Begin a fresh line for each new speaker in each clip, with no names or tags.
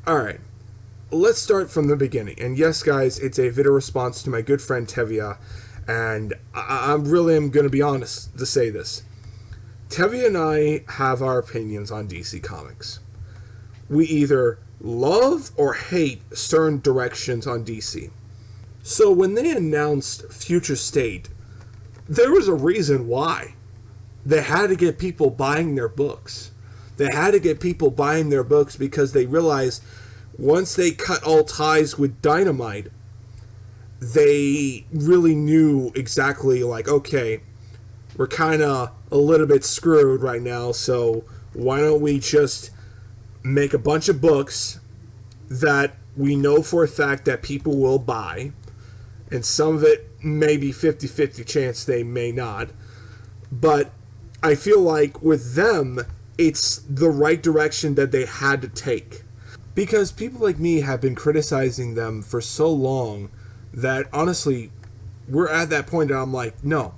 Alright, let's start from the beginning. And yes, guys, it's a video response to my good friend Tevia. And I really am going to be honest to say this. Tevia and I have our opinions on DC Comics. We either love or hate certain directions on DC. So when they announced Future State, there was a reason why. They had to get people buying their books. They had to get people buying their books because they realized once they cut all ties with Dynamite, they really knew exactly, like, okay, we're kind of a little bit screwed right now, so why don't we just make a bunch of books that we know for a fact that people will buy, and some of it may be 50-50 chance they may not, but I feel like with them, it's the right direction that they had to take. Because people like me have been criticizing them for so long that honestly, we're at that point that I'm like, no,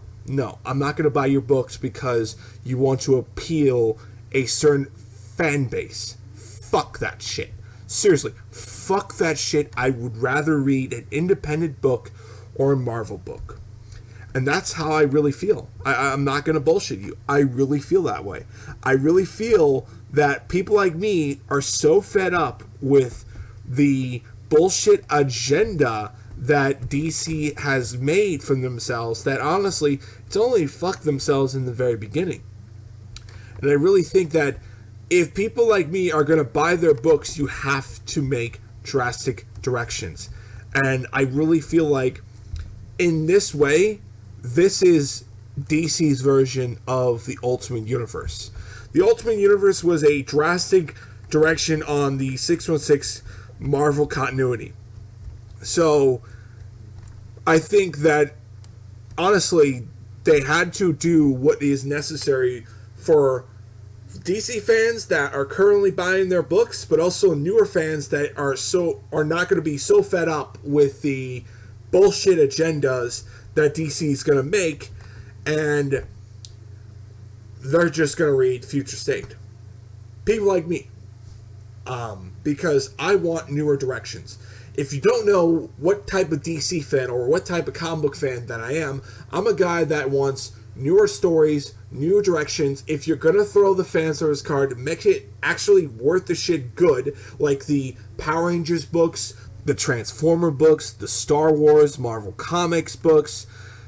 I'm not going to buy your books because you want to appeal a certain fan base. Fuck that shit. Seriously, fuck that shit. I would rather read an independent book or a Marvel book. And that's how I really feel. I'm not going to bullshit you. I really feel that way. I really feel that people like me are so fed up with the bullshit agenda that DC has made for themselves that honestly, it's only fucked themselves in the very beginning. And I really think that if people like me are going to buy their books, you have to make drastic directions. And I really feel like in this way, this is DC's version of the Ultimate Universe. The Ultimate Universe was a drastic direction on the 616 Marvel continuity. So, I think that, honestly, they had to do what is necessary for DC fans that are currently buying their books, but also newer fans that are not going to be so fed up with the bullshit agendas that DC is going to make, and they're just going to read Future State. People like me. Because I want newer directions. If you don't know what type of DC fan or what type of comic book fan that I am, I'm a guy that wants newer stories, newer directions. If you're going to throw the fan service card, make it actually worth the shit good, like the Power Rangers books, the Transformer books, the Star Wars, Marvel Comics books,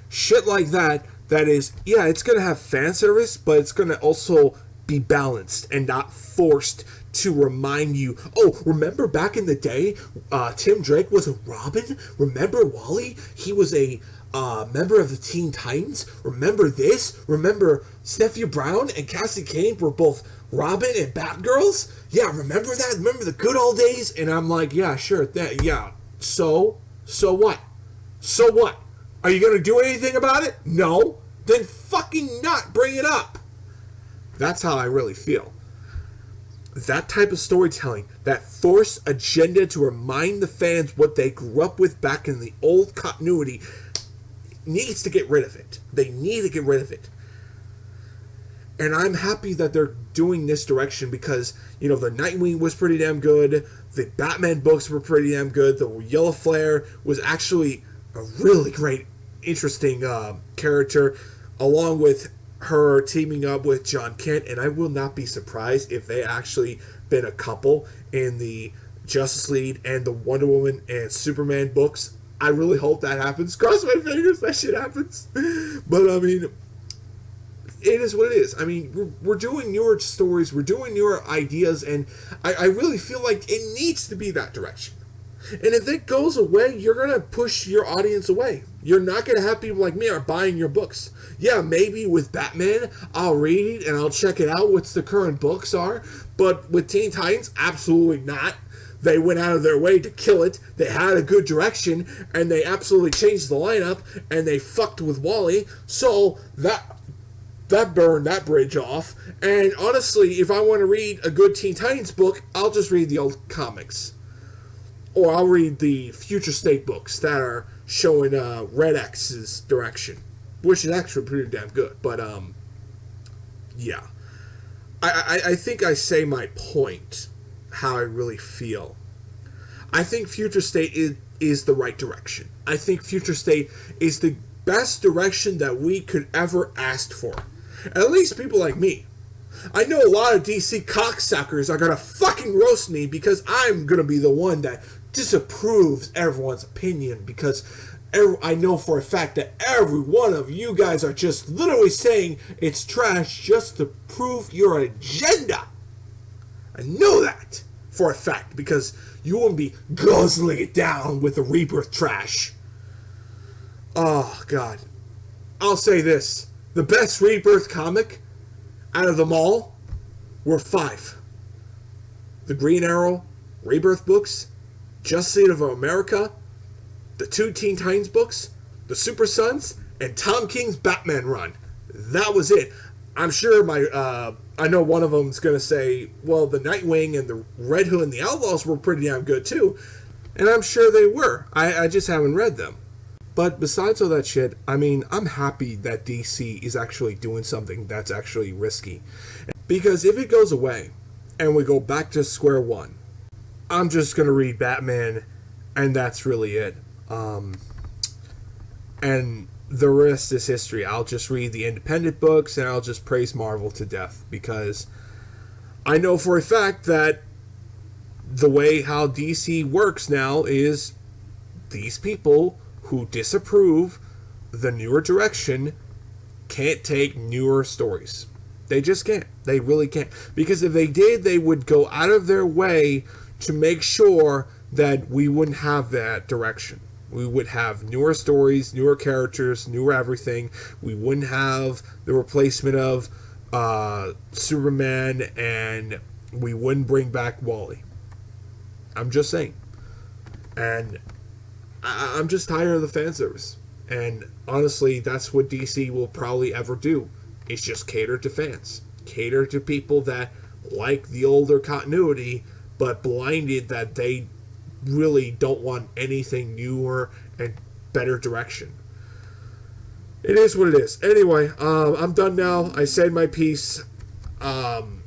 shit like that. That is, yeah, it's going to have fan service, but it's going to also be balanced and not forced to remind you, oh, remember back in the day, Tim Drake was a Robin? Remember Wally? He was a member of the Teen Titans? Remember this? Remember Steffi Brown and Cassie Kane were both Robin and Batgirls? Yeah, remember that? Remember the good old days? And I'm like, yeah, sure, yeah. So what? So what? Are you going to do anything about it? No. Then fucking not bring it up. That's how I really feel. That type of storytelling, that forced agenda to remind the fans what they grew up with back in the old continuity, needs to get rid of it. They need to get rid of it. And I'm happy that they're doing this direction because, you know, the Nightwing was pretty damn good. The Batman books were pretty damn good. The Yellow Flare was actually a really great, interesting character, along with her teaming up with John Kent, and I will not be surprised if they actually been a couple in the Justice League and the Wonder Woman and Superman books. I really hope that happens. Cross my fingers that shit happens. But I mean, it is what it is. I mean, we're doing newer stories, we're doing newer ideas, and I really feel like it needs to be that direction. And if it goes away, you're going to push your audience away. You're not going to have people like me are buying your books. Yeah, maybe with Batman, I'll read it and I'll check it out, what the current books are. But with Teen Titans, absolutely not. They went out of their way to kill it. They had a good direction, and they absolutely changed the lineup, and they fucked with Wally. So that burned that bridge off. And honestly, if I want to read a good Teen Titans book, I'll just read the old comics. Or I'll read the Future State books that are showing Red X's direction, which is actually pretty damn good. But, yeah. I think I say my point, how I really feel. I think Future State is the right direction. I think Future State is the best direction that we could ever ask for. At least people like me. I know a lot of DC cocksuckers are gonna fucking roast me because I'm gonna be the one that disapproves everyone's opinion, because I know for a fact that every one of you guys are just literally saying it's trash just to prove your agenda. I know that for a fact, because you wouldn't be guzzling it down with the Rebirth trash. Oh, God. I'll say this. The best Rebirth comic out of them all were 5. The Green Arrow Rebirth books, Justice League of America, the 2 Teen Titans books, the Super Sons, and Tom King's Batman run. That was it. I'm sure I know one of them's going to say, well, the Nightwing and the Red Hood and the Outlaws were pretty damn good too. And I'm sure they were. I just haven't read them. But besides all that shit, I mean, I'm happy that DC is actually doing something that's actually risky. Because if it goes away, and we go back to square one, I'm just going to read Batman, and that's really it. And the rest is history. I'll just read the independent books, and I'll just praise Marvel to death, because I know for a fact that the way how DC works now is these people who disapprove the newer direction can't take newer stories. They just can't. They really can't. Because if they did, they would go out of their way to make sure that we wouldn't have that direction. We would have newer stories, newer characters, newer everything. We wouldn't have the replacement of Superman, and we wouldn't bring back Wally. I'm just saying. And I'm just tired of the fan service. And honestly, that's what DC will probably ever do. It's just cater to fans. Cater to people that like the older continuity, but blinded that they really don't want anything newer and better direction. It is what it is. Anyway, I'm done now. I said my piece. And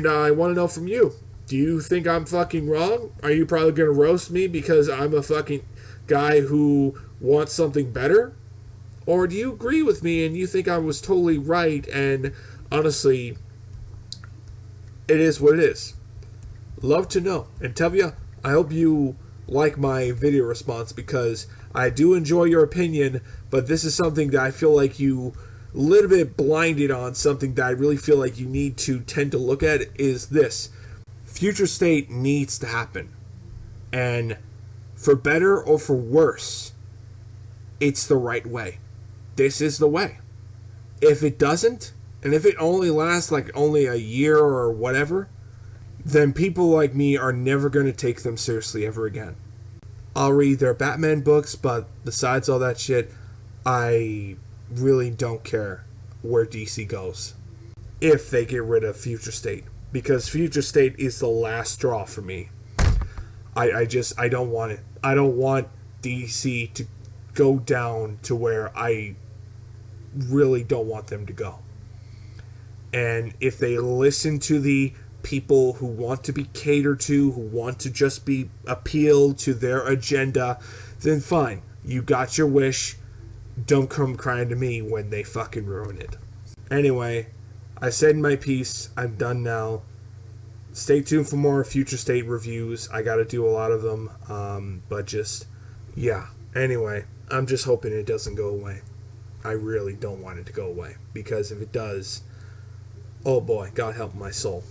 I want to know from you. Do you think I'm fucking wrong? Are you probably going to roast me because I'm a fucking guy who wants something better? Or do you agree with me and you think I was totally right, and honestly, it is what it is? Love to know. And Tevya, I hope you like my video response, because I do enjoy your opinion, but this is something that I feel like you a little bit blinded on. Something that I really feel like you need to tend to look at is this. Future State needs to happen. And for better or for worse, it's the right way. This is the way. If it doesn't, and if it only lasts like only a year or whatever, then people like me are never going to take them seriously ever again. I'll read their Batman books, but besides all that shit, I really don't care where DC goes if they get rid of Future State, because Future State is the last straw for me. I don't want it. I don't want DC to go down to where I really don't want them to go. And if they listen to the people who want to be catered to, who want to just be appealed to their agenda, then fine. You got your wish. Don't come crying to me when they fucking ruin it. Anyway, I said my piece. I'm done now. Stay tuned for more Future State reviews. I gotta do a lot of them. But just, yeah. Anyway, I'm just hoping it doesn't go away. I really don't want it to go away, because if it does, oh boy, God help my soul.